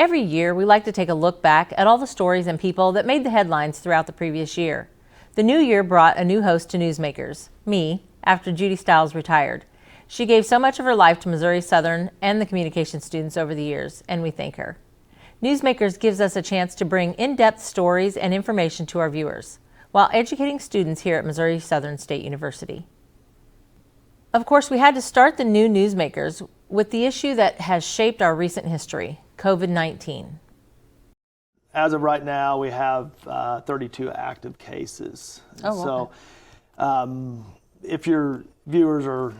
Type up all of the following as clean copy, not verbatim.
Every year, we like to take a look back at all the stories and people that made the headlines throughout the previous year. The new year brought a new host to Newsmakers, me, after Judy Stiles retired. She gave so much of her life to Missouri Southern and the communication students over the years, and we thank her. Newsmakers gives us a chance to bring in-depth stories and information to our viewers, while educating students here at Missouri Southern State University. Of course, we had to start the new Newsmakers with the issue that has shaped our recent history, COVID-19. As of right now, we have 32 active cases. Oh, so if your viewers are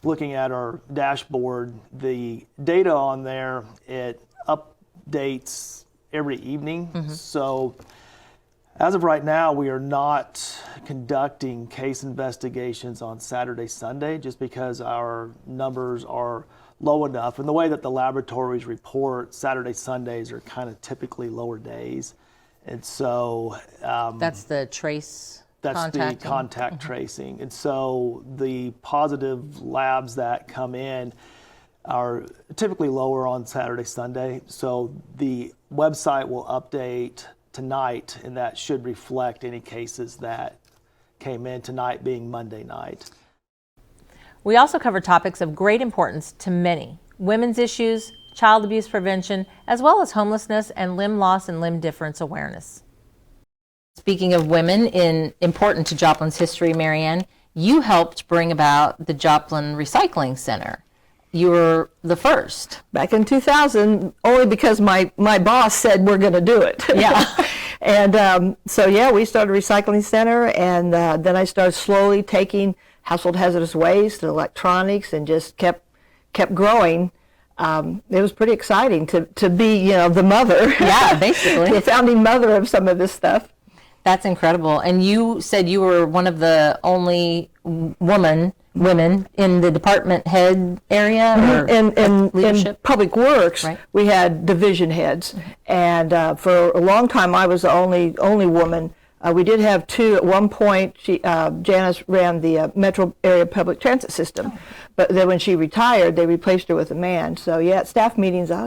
looking at our dashboard, the data on there, it updates every evening. So as of right now, we are not conducting case investigations on Saturday, Sunday, just because our numbers are low enough. And the way that the laboratories report, Saturday, Sundays are kind of typically lower days. And so that's the trace that's contacting. the contact tracing. And so the positive labs that come in are typically lower on Saturday, Sunday. So the website will update tonight, and that should reflect any cases that came in tonight, being Monday night. We also cover topics of great importance to many: women's issues, child abuse prevention, as well as homelessness and limb loss and limb difference awareness. Speaking of women important to Joplin's history, Marianne, you helped bring about the Joplin Recycling Center. You were the first. Back in 2000, only because my boss said we're going to do it. Yeah. And so, yeah, we started a recycling center, and then I started slowly taking household hazardous waste and electronics, and just kept growing. It was pretty exciting to be, the mother. Yeah, basically. The founding mother of some of this stuff. That's incredible. And you said you were one of the only women in the department head area? Or in Public Works, right. We had division heads. And for a long time, I was the only woman. We did have two at one point. Janice ran the metro area public transit system. But then when she retired, they replaced her with a man. So, yeah, at staff meetings, I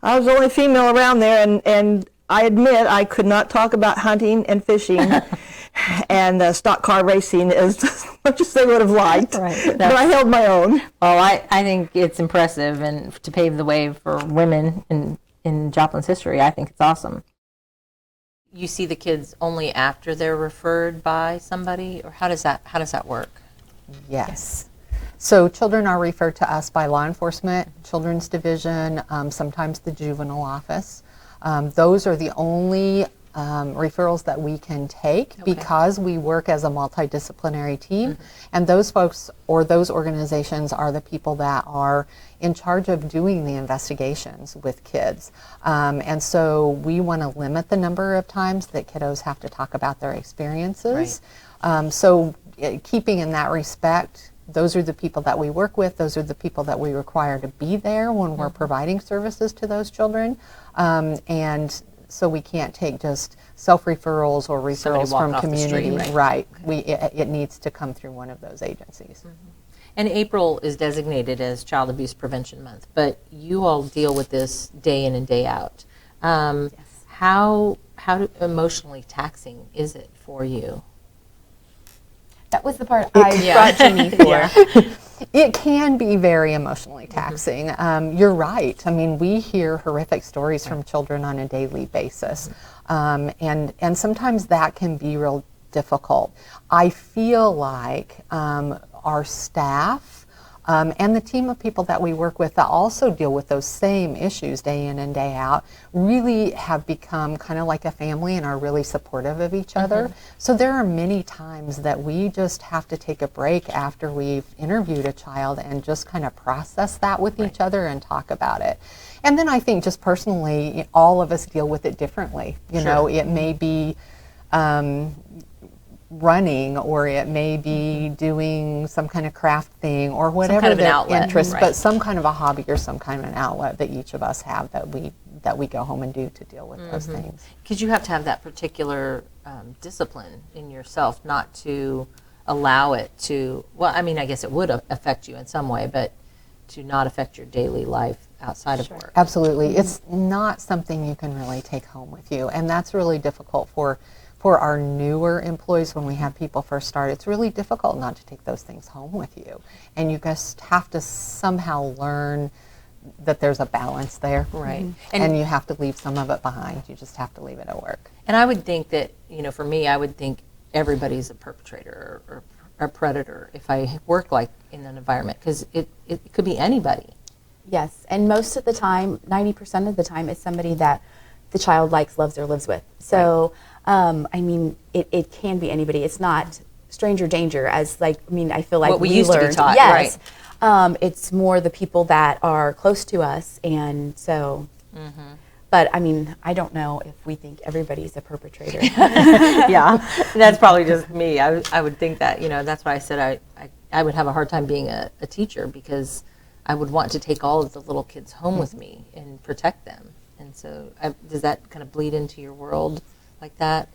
was the only female around there. And I admit I could not talk about hunting and fishing and stock car racing as much as they would have liked. Right. But I held my own. Well, I think it's impressive, and to pave the way for women in Joplin's history, I think it's awesome. You see the kids only after they're referred by somebody, or how does that work? Yes. So children are referred to us by law enforcement, children's division, sometimes the juvenile office. Those are the only referrals that we can take, because we work as a multidisciplinary team, and those folks or those organizations are the people that are in charge of doing the investigations with kids. And so we want to limit the number of times that kiddos have to talk about their experiences. Right. So keeping in that respect, those are the people that we work with. Those are the people that we require to be there when we're providing services to those children. And so we can't take just self-referrals or referrals from community. Right. It needs to come through one of those agencies. And April is designated as Child Abuse Prevention Month, but you all deal with this day in and day out. Yes. How emotionally taxing is it for you? That was the part I brought Jimmy for. It can be very emotionally taxing. You're right. I mean, we hear horrific stories from children on a daily basis. And sometimes that can be real difficult. I feel like our staff and the team of people that we work with that also deal with those same issues day in and day out really have become kind of like a family and are really supportive of each other. So there are many times that we just have to take a break after we've interviewed a child and just kind of process that with each other and talk about it. And then I think just personally, all of us deal with it differently. You know, it may be running, or it may be doing some kind of craft thing, or whatever their interest, but some kind of a hobby or some kind of an outlet that each of us have that we go home and do to deal with those things. Because you have to have that particular discipline in yourself not to allow it to, well, I mean, I guess it would affect you in some way, but to not affect your daily life outside of work. Absolutely. It's not something you can really take home with you, and that's really difficult for our newer employees. When we have people first start, it's really difficult not to take those things home with you, and you just have to somehow learn that there's a balance there. Right. And you have to leave some of it behind. You just have to leave it at work. And I would think that, for me, I would think everybody's a perpetrator or a predator if I work like in an environment, because it could be anybody. Yes, and most of the time, 90% of the time, it's somebody that the child likes, loves, or lives with. So, it can be anybody. It's not stranger danger, as I feel like what we used learned. to be taught. Yes. Right. It's more the people that are close to us, and so. But I don't know if we think everybody's a perpetrator. Yeah, that's probably just me. I would think that, that's why I said I would have a hard time being a teacher, because I would want to take all of the little kids home with me and protect them. And so does that kind of bleed into your world like that?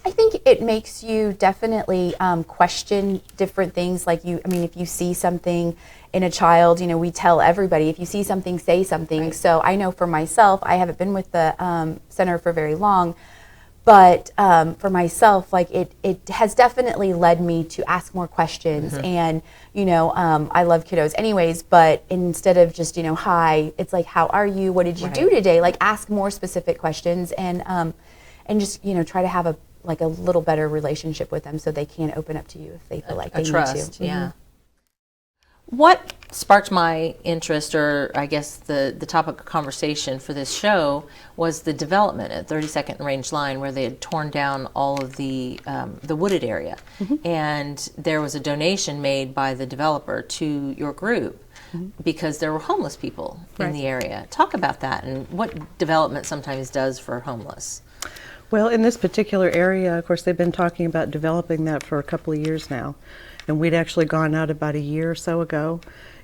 I think it makes you definitely question different things. Like if you see something in a child, we tell everybody, if you see something, say something. Right. So I know for myself, I haven't been with the center for very long, but for myself, it has definitely led me to ask more questions. And, I love kiddos anyways, but instead of just, hi, it's like, how are you? What did you do today? Like, ask more specific questions and just, try to have a little better relationship with them so they can open up to you if they feel like they trust, need to. Yeah. What sparked my interest, or I guess the topic of conversation for this show, was the development at 32nd and Range Line, where they had torn down all of the wooded area. And there was a donation made by the developer to your group because there were homeless people in the area. Talk about that and what development sometimes does for homeless. Well, in this particular area, of course, they've been talking about developing that for a couple of years now. And we'd actually gone out about a year or so ago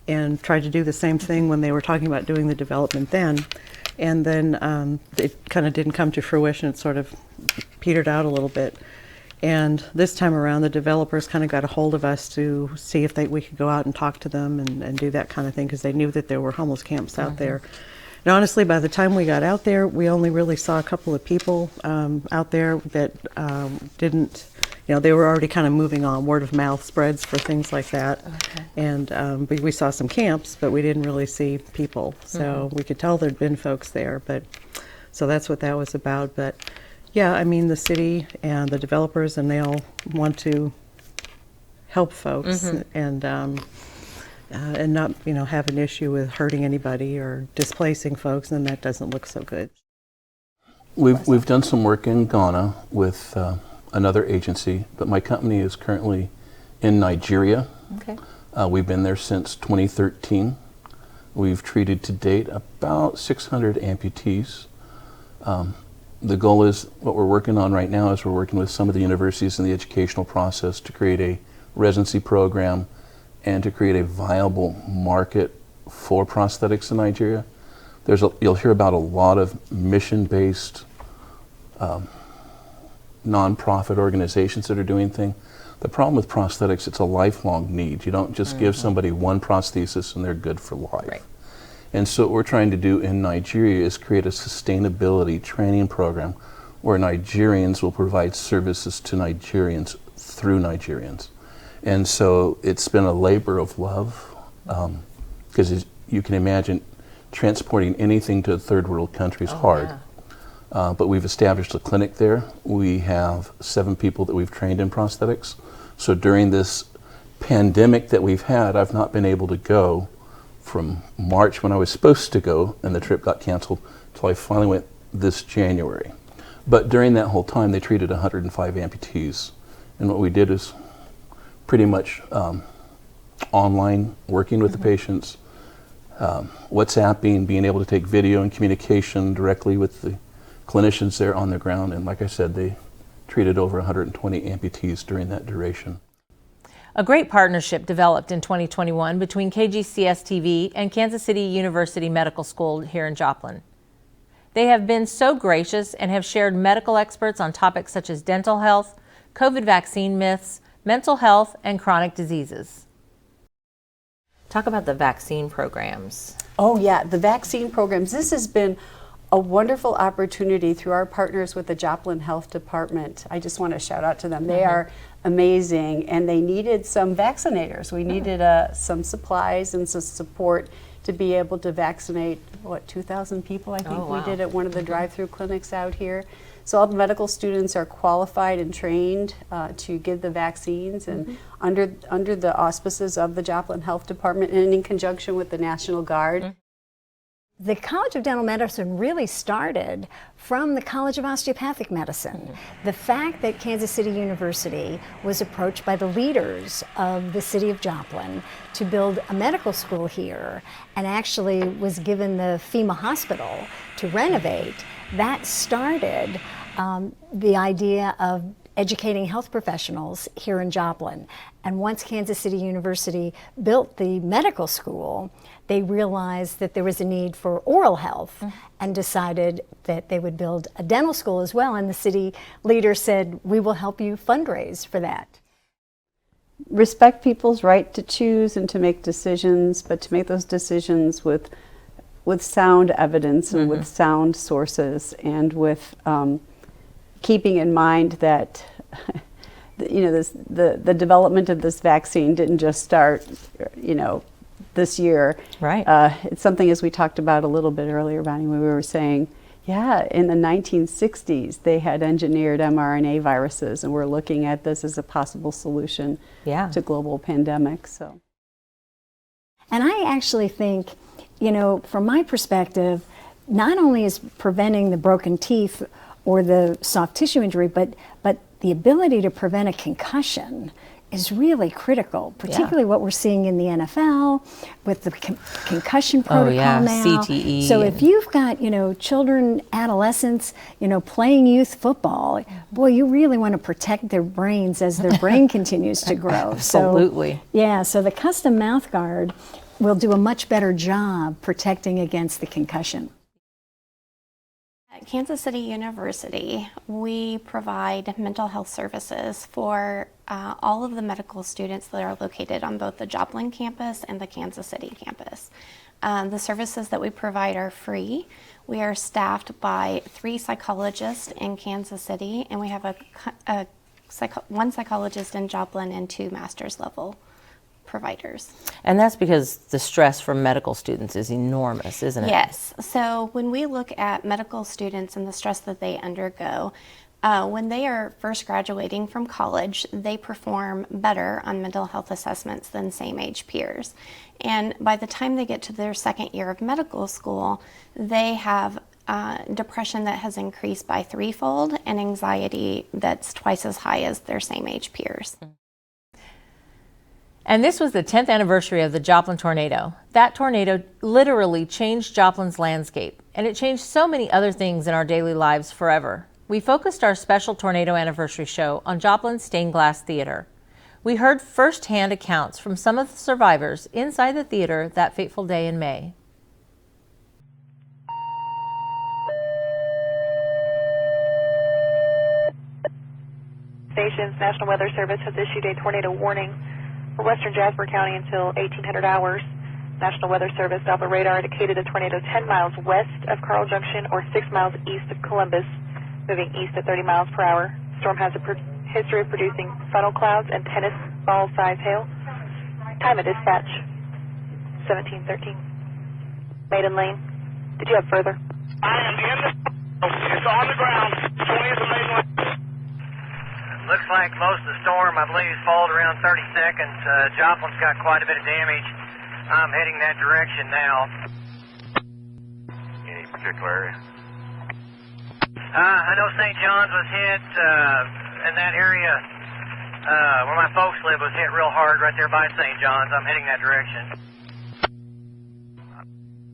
and tried to do the same thing when they were talking about doing the development then. And then it kind of didn't come to fruition. It sort of petered out a little bit. And this time around, the developers kind of got a hold of us to see if we could go out and talk to them and do that kind of thing, because they knew that there were homeless camps out there. And honestly, by the time we got out there, we only really saw a couple of people out there that didn't, they were already kind of moving on. Word of mouth spreads for things like that. And we saw some camps, but we didn't really see people. So we could tell there'd been folks there. So that's what that was about. But yeah, the city and the developers, and they all want to help folks and not, have an issue with hurting anybody or displacing folks, and that doesn't look so good. We've done some work in Ghana with another agency, but my company is currently in Nigeria. Okay. We've been there since 2013. We've treated to date about 600 amputees. The goal is, what we're working on right now is we're working with some of the universities in the educational process to create a residency program and to create a viable market for prosthetics in Nigeria. You'll hear about a lot of mission-based nonprofit organizations that are doing things. The problem with prosthetics, it's a lifelong need. You don't just give somebody one prosthesis and they're good for life. Right. And so what we're trying to do in Nigeria is create a sustainability training program where Nigerians will provide services to Nigerians through Nigerians. And so it's been a labor of love, because as you can imagine, transporting anything to a third world country is hard. Yeah. But we've established a clinic there. We have 7 people that we've trained in prosthetics. So during this pandemic that we've had, I've not been able to go from March, when I was supposed to go and the trip got canceled, until I finally went this January. But during that whole time, they treated 105 amputees. And what we did is pretty much online, working with the patients, WhatsApping, being able to take video and communication directly with the clinicians there on the ground. And like I said, they treated over 120 amputees during that duration. A great partnership developed in 2021 between KGCS-TV and Kansas City University Medical School here in Joplin. They have been so gracious and have shared medical experts on topics such as dental health, COVID vaccine myths, mental health, and chronic diseases. Talk about the vaccine programs. Oh yeah, the vaccine programs. This has been a wonderful opportunity through our partners with the Joplin Health Department. I just want to shout out to them. They are amazing, and they needed some vaccinators. We needed some supplies and some support to be able to vaccinate, 2,000 people, I think we did at one of the drive-through clinics out here. So all the medical students are qualified and trained to give the vaccines, and under the auspices of the Joplin Health Department and in conjunction with the National Guard. The College of Dental Medicine really started from the College of Osteopathic Medicine. The fact that Kansas City University was approached by the leaders of the city of Joplin to build a medical school here, and actually was given the FEMA hospital to renovate, that started the idea of educating health professionals here in Joplin. And once Kansas City University built the medical school, they realized that there was a need for oral health and decided that they would build a dental school as well. And the city leader said, we will help you fundraise for that. Respect people's right to choose and to make decisions, but to make those decisions with sound evidence and with sound sources, and with keeping in mind that the development of this vaccine didn't just start this year. Right. It's something, as we talked about a little bit earlier, Bonnie, when we were saying, in the 1960s they had engineered mRNA viruses, and we're looking at this as a possible solution to global pandemics. So, and I actually think, from my perspective, not only is preventing the broken teeth or the soft tissue injury, but the ability to prevent a concussion is really critical, particularly what we're seeing in the NFL with the concussion protocol now. CTE. So if you've got, children, adolescents, playing youth football, boy, you really want to protect their brains as their brain continues to grow. Absolutely. So the custom mouth guard will do a much better job protecting against the concussion. At Kansas City University, we provide mental health services for all of the medical students that are located on both the Joplin campus and the Kansas City campus. The services that we provide are free. We are staffed by 3 psychologists in Kansas City, and we have one psychologist in Joplin and 2 master's level providers. And that's because the stress for medical students is enormous, isn't it? Yes. So when we look at medical students and the stress that they undergo, when they are first graduating from college, they perform better on mental health assessments than same age peers. And by the time they get to their second year of medical school, they have depression that has increased by 3-fold and anxiety that's twice as high as their same age peers. And this was the 10th anniversary of the Joplin Tornado. That tornado literally changed Joplin's landscape, and it changed so many other things in our daily lives forever. We focused our special tornado anniversary show on Joplin's stained glass theater. We heard firsthand accounts from some of the survivors inside the theater that fateful day in May. Stations, National Weather Service has issued a tornado warning for western Jasper County until 1800 hours. National Weather Service Doppler radar indicated a tornado 10 miles west of Carl Junction or 6 miles east of Columbus, moving east at 30 miles per hour. Storm has a history of producing funnel clouds and tennis ball size hail. Time of dispatch, 1713. Maiden Lane. Did you have further? I am in the... It's on the ground. 20 is the Maiden Lane. Looks like most of the storm, I believe, followed around 30 seconds. Joplin's got quite a bit of damage. I'm heading that direction now. Any particular area? I know St. John's was hit, in that area where my folks live was hit real hard right there by St. John's. I'm heading that direction.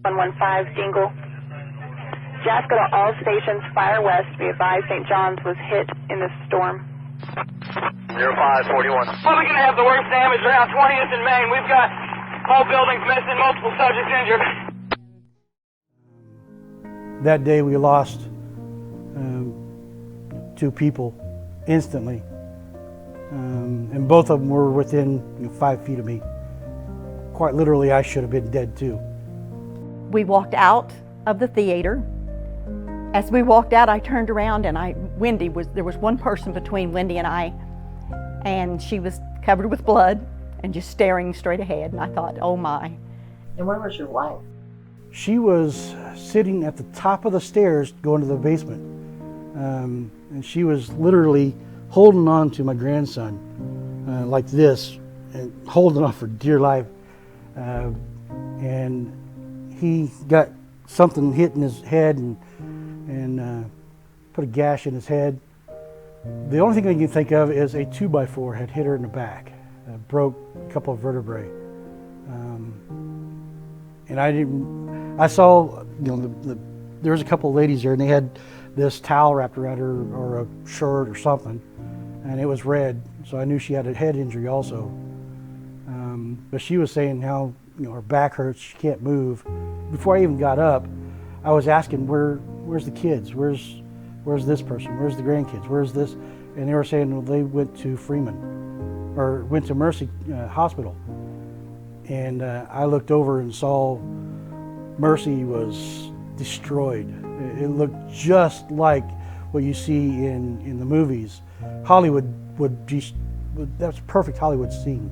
115 Dingle. Jasper to all stations, fire west. Be advised St. John's was hit in this storm. 0541. Probably going to have the worst damage around 20th and Main. We've got whole buildings missing, multiple subjects injured. That day we lost 2 people instantly, and both of them were within 5 feet of me. quite literally, I should have been dead too. We walked out of the theater. As we walked out, I turned around and there was one person between Wendy and I, and she was covered with blood and just staring straight ahead, and I thought, oh my. And where was your wife? She was sitting at the top of the stairs going to the basement. And she was literally holding on to my grandson like this, and holding on for dear life. And he got something hit in his head and put a gash in his head. The only thing I can think of is a 2x4 had hit her in the back, broke a couple of vertebrae. And I saw, there was a couple of ladies there, and they had this towel wrapped around her, or a shirt or something, and it was red, so I knew she had a head injury also. But she was saying how her back hurts, she can't move. Before I even got up, I was asking, where's the kids? Where's this person? Where's the grandkids? Where's this? And they were saying, well, they went to Freeman, or went to Mercy Hospital. And I looked over and saw Mercy was destroyed. It looked just like what you see in the movies. Hollywood that's a perfect Hollywood scene.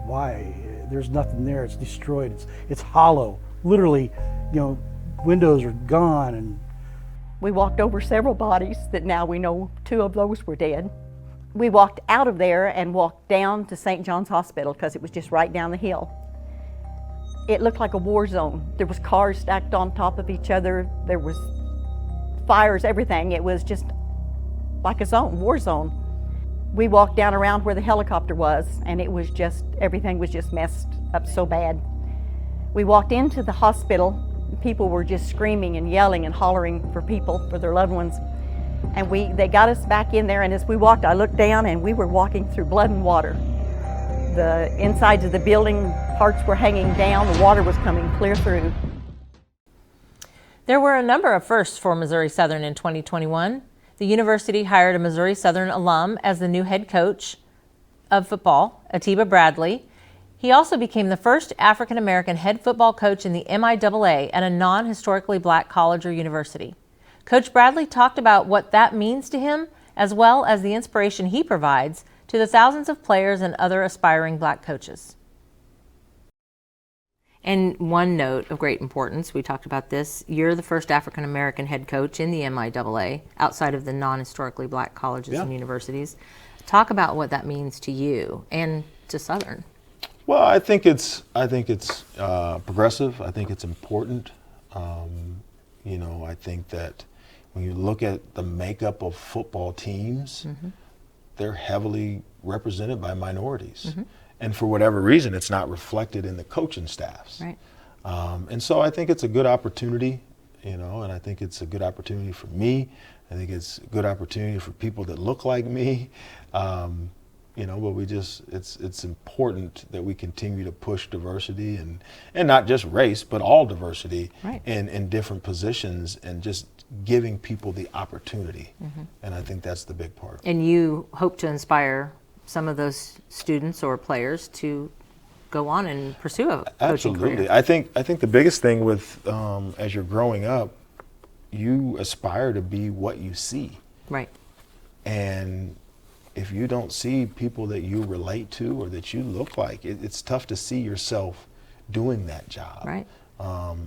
Why? There's nothing there. It's destroyed. It's hollow. Literally, windows are gone. And we walked over several bodies that now we know 2 of those were dead. We walked out of there and walked down to St. John's Hospital because it was just right down the hill. It looked like a war zone. There was cars stacked on top of each other. There was fires, everything. It was just like a war zone. We walked down around where the helicopter was, and it was just, everything was just messed up so bad. We walked into the hospital. People were just screaming and yelling and hollering for people, for their loved ones. And they got us back in there, and as we walked, I looked down and we were walking through blood and water. The insides of the building, parts were hanging down, the water was coming clear through. There were a number of firsts for Missouri Southern in 2021. The university hired a Missouri Southern alum as the new head coach of football, Atiba Bradley. He also became the first African-American head football coach in the MIAA at a non-historically black college or university. Coach Bradley talked about what that means to him, as well as the inspiration he provides to the thousands of players and other aspiring black coaches. And one note of great importance, we talked about this, you're the first African-American head coach in the MIAA outside of the non-historically black colleges and universities. Talk about what that means to you and to Southern. Well, I think it's progressive. I think it's important. I think that when you look at the makeup of football teams, they're heavily represented by minorities. And for whatever reason, it's not reflected in the coaching staffs. Right. And so I think it's a good opportunity, and I think it's a good opportunity for me. I think it's a good opportunity for people that look like me. But it's important that we continue to push diversity and not just race, but all diversity in different positions, and just giving people the opportunity. And I think that's the big part. And you hope to inspire some of those students or players to go on and pursue a coaching career. I think the biggest thing with as you're growing up, you aspire to be what you see. Right. And if you don't see people that you relate to or that you look like, it's tough to see yourself doing that job. Right.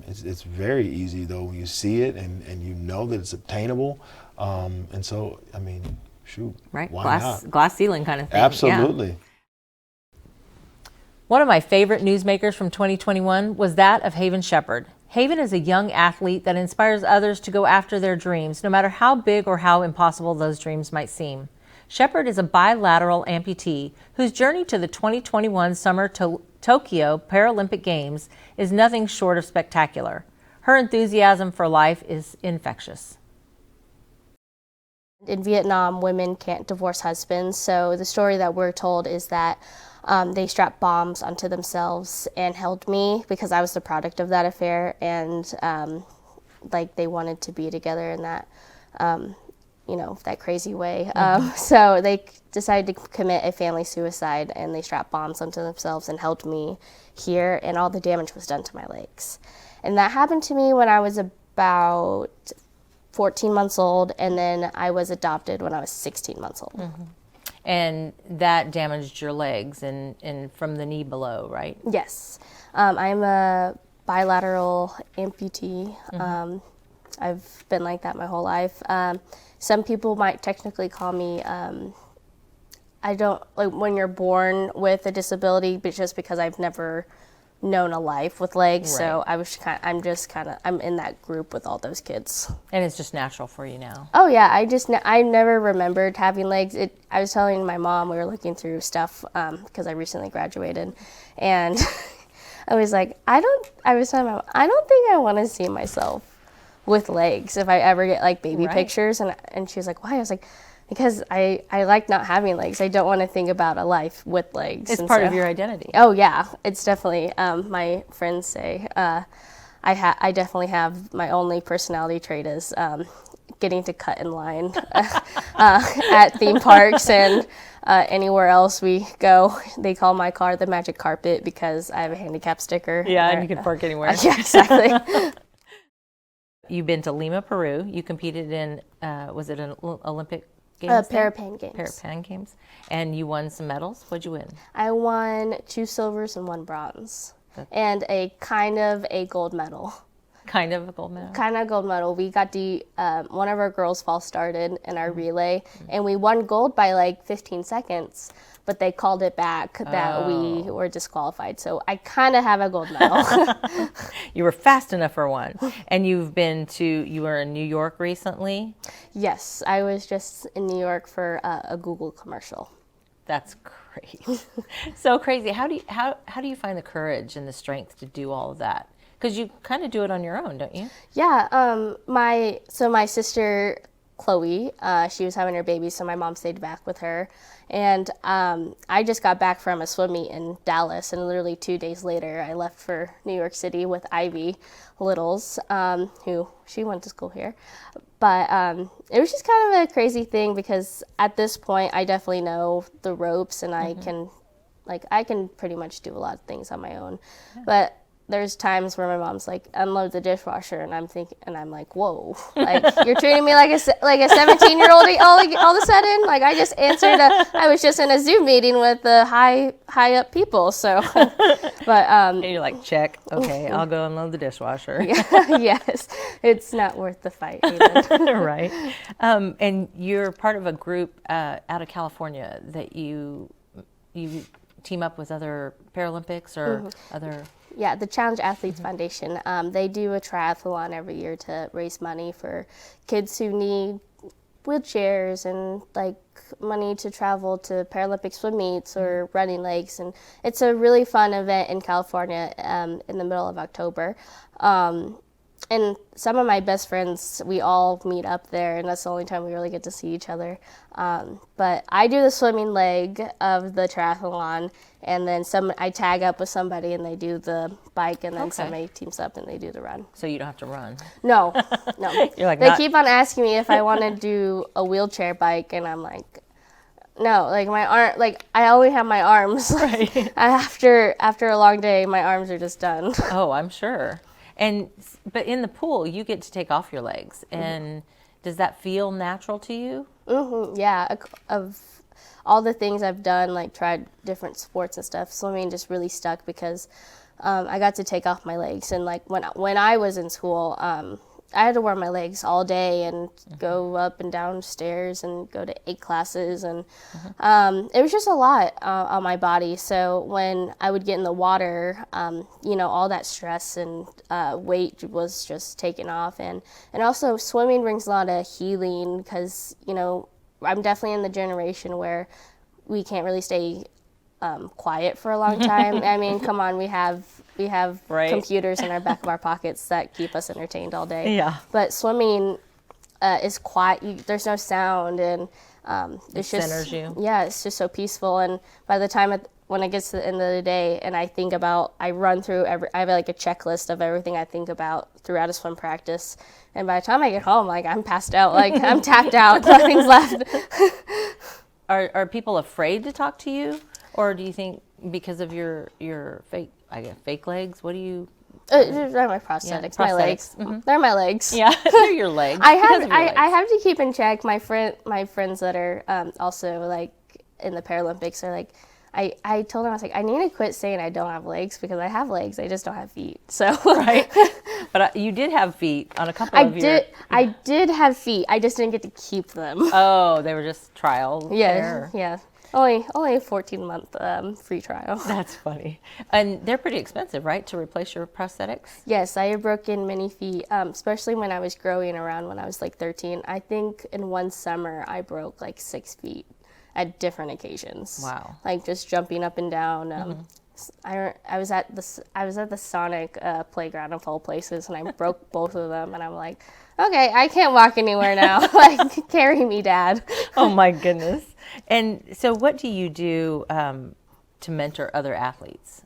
It's very easy though when you see it and you know that it's obtainable. And so, I mean, shoot, right. Why not? Glass ceiling kind of thing. Absolutely. Yeah. One of my favorite newsmakers from 2021 was that of Haven Shepard. Haven is a young athlete that inspires others to go after their dreams, no matter how big or how impossible those dreams might seem. Shepard is a bilateral amputee whose journey to the 2021 Summer Tokyo Paralympic Games is nothing short of spectacular. Her enthusiasm for life is infectious. In Vietnam, women can't divorce husbands, so the story that we're told is that they strapped bombs onto themselves and held me because I was the product of that affair, and they wanted to be together, and that that crazy way. So they decided to commit a family suicide, and they strapped bombs onto themselves and held me here, and all the damage was done to my legs. And that happened to me when I was about 14 months old, and then I was adopted when I was 16 months old. And that damaged your legs and from the knee below, right? Yes. I'm a bilateral amputee. I've been like that my whole life. Some people might technically call me, I don't, like when you're born with a disability, but just because I've never known a life with legs. Right. So I'm in that group with all those kids. And it's just natural for you now. Oh yeah, I never remembered having legs. I was telling my mom, we were looking through stuff because I recently graduated, and I was like, I was telling my mom, I don't think I want to see myself with legs if I ever get like baby pictures. And she was like, why? I was like, because I like not having legs. I don't want to think about a life with legs. It's part of your identity. Oh yeah, it's definitely. My friends say I definitely have my only personality trait is getting to cut in line at theme parks and anywhere else we go. They call my car the magic carpet because I have a handicap sticker. Yeah, and you can park anywhere. Yeah, exactly. You've been to Lima, Peru. You competed in, was it an Olympic Games? Parapan Games. Parapan Games. And you won some medals. What'd you win? I won 2 silvers and 1 bronze. And a kind of a gold medal. Kind of a gold medal? Kind of a gold medal. We got one of our girls false started in our relay, and we won gold by like 15 seconds, but they called it back that we were disqualified. So I kind of have a gold medal. You were fast enough for one. And you were in New York recently? Yes, I was just in New York for a Google commercial. That's great. So crazy. How do you find the courage and the strength to do all of that? Because you kind of do it on your own, don't you? Yeah. My sister Chloe, she was having her baby, so my mom stayed back with her. And I just got back from a swim meet in Dallas, and literally 2 days later, I left for New York City with Ivy Littles, who she went to school here. But it was just kind of a crazy thing because at this point, I definitely know the ropes, and I can pretty much do a lot of things on my own. Yeah. But there's times where my mom's like, unload the dishwasher, and I'm like, whoa, like you're treating me like a 17-year-old all of a sudden. Like I just answered I was just in a Zoom meeting with the high up people. So, but and you're like, check, okay, I'll go unload the dishwasher. Yes, it's not worth the fight even. Right. And you're part of a group out of California that you team up with other Paralympics or other. Yeah, the Challenge Athletes Foundation. They do a triathlon every year to raise money for kids who need wheelchairs and like money to travel to Paralympic swim meets or running legs. And it's a really fun event in California in the middle of October. And some of my best friends, we all meet up there, and that's the only time we really get to see each other. But I do the swimming leg of the triathlon, and then I tag up with somebody and they do the bike, and then somebody teams up and they do the run. So you don't have to run? No. You're like, they keep on asking me if I want to do a wheelchair bike, and I'm like, no, like my arm, like I only have my arms. Right. After a long day, my arms are just done. Oh, I'm sure. But in the pool, you get to take off your legs, and does that feel natural to you? Mm-hmm. Yeah, of all the things I've done, like tried different sports and stuff, swimming just really stuck because I got to take off my legs. And like when I was in school, I had to wear my legs all day and go up and down stairs and go to 8 classes, and it was just a lot on my body. So when I would get in the water, all that stress and weight was just taken off, and also swimming brings a lot of healing because I'm definitely in the generation where we can't really stay quiet for a long time. I mean, come on, we have computers in our back of our pockets that keep us entertained all day. Yeah. But swimming is quiet. There's no sound, and it centers you. Yeah, it's just so peaceful. And by the time when it gets to the end of the day and I run through I have like a checklist of everything I think about throughout a swim practice. And by the time I get home, like I'm passed out, like I'm tapped out, nothing's left. Are people afraid to talk to you? Or do you think because of your fake legs, what do you? They're my prosthetics, my legs. Mm-hmm. They're my legs. Yeah, they're your legs. I have to keep in check. My friends that are also like in the Paralympics are like, I told them, I was like, I need to quit saying I don't have legs because I have legs. I just don't have feet. So right. But you did have feet on a couple of your. I did have feet. I just didn't get to keep them. Oh, they were just trial. Yeah, yeah. Only a 14-month free trial. That's funny. And they're pretty expensive, right, to replace your prosthetics? Yes, I had broken many feet, especially when I was growing around when I was like 13. I think in one summer I broke like 6 feet at different occasions. Wow. Like just jumping up and down. I was at the Sonic playground of all places, and I broke both of them, and I'm like, okay, I can't walk anywhere now. Like, carry me, Dad. Oh my goodness. And so what do you do to mentor other athletes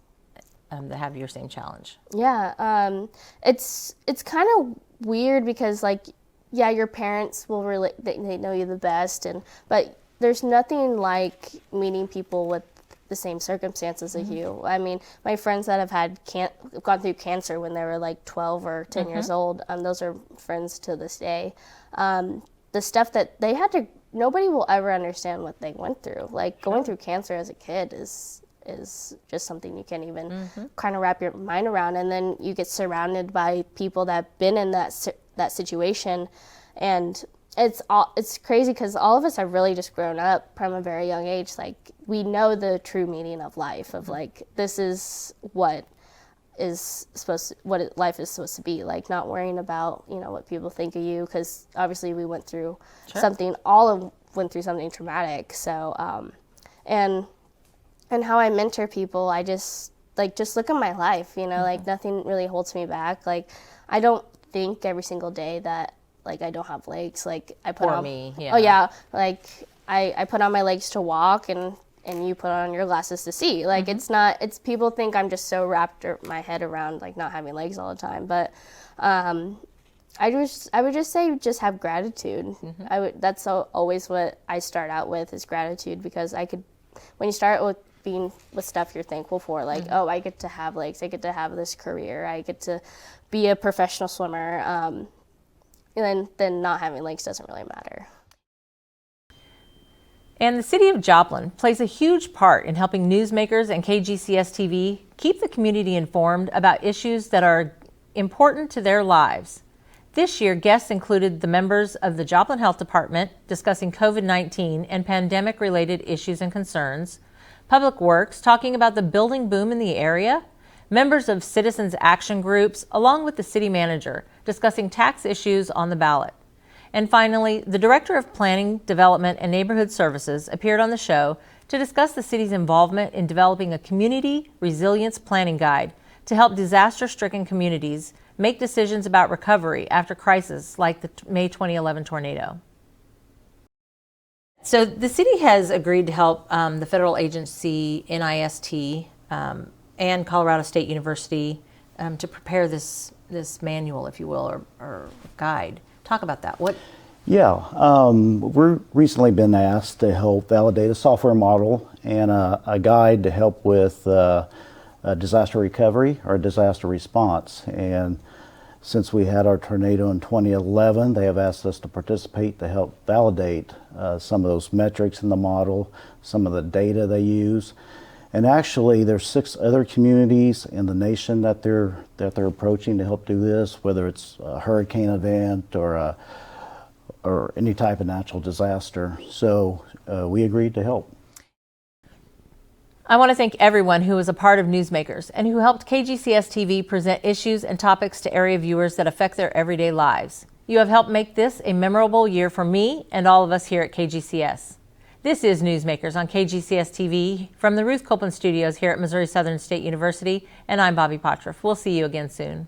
that have your same challenge? Yeah, it's kind of weird because, like, yeah, your parents will really, they know you the best, but there's nothing like meeting people with the same circumstances as you. I mean, my friends that have gone through cancer when they were like 12 or 10 years old, those are friends to this day. The stuff that they had to, nobody will ever understand what they went through. Like going through cancer as a kid is just something you can't even kind of wrap your mind around. And then you get surrounded by people that have been in that situation, and it's crazy because all of us have really just grown up from a very young age. Like we know the true meaning of life, of like this is what life is supposed to be. Like not worrying about what people think of you, because obviously we went through something. Went through something traumatic. So and how I mentor people, I just look at my life. Like nothing really holds me back. Like I don't think every single day that like I don't have legs. Like I put on me. Yeah. Oh yeah. Like I put on my legs to walk, and you put on your glasses to see. Like it's people think I'm just so wrapped my head around like not having legs all the time. But I would just say just have gratitude. That's always what I start out with is gratitude, because when you start with being with stuff you're thankful for, like oh, I get to have legs, I get to have this career, I get to be a professional swimmer. And then not having legs doesn't really matter. And the city of Joplin plays a huge part in helping Newsmakers and KGCS TV keep the community informed about issues that are important to their lives. This year, guests included the members of the Joplin Health Department discussing COVID-19 and pandemic-related issues and concerns, Public Works talking about the building boom in the area, members of citizens action groups, along with the city manager, discussing tax issues on the ballot. And finally, the Director of Planning, Development, and Neighborhood Services appeared on the show to discuss the city's involvement in developing a community resilience planning guide to help disaster-stricken communities make decisions about recovery after crises like the May 2011 tornado. So the city has agreed to help the federal agency NIST and Colorado State University to prepare this manual, if you will, or guide. Talk about that. Yeah, we've recently been asked to help validate a software model and a guide to help with disaster recovery or disaster response. And since we had our tornado in 2011, they have asked us to participate to help validate some of those metrics in the model, some of the data they use. And actually, there's 6 other communities in the nation that they're approaching to help do this, whether it's a hurricane event or any type of natural disaster. So we agreed to help. I want to thank everyone who was a part of Newsmakers and who helped KGCS TV present issues and topics to area viewers that affect their everyday lives. You have helped make this a memorable year for me and all of us here at KGCS. This is Newsmakers on KGCS TV from the Ruth Copeland Studios here at Missouri Southern State University, and I'm Bobby Potroff. We'll see you again soon.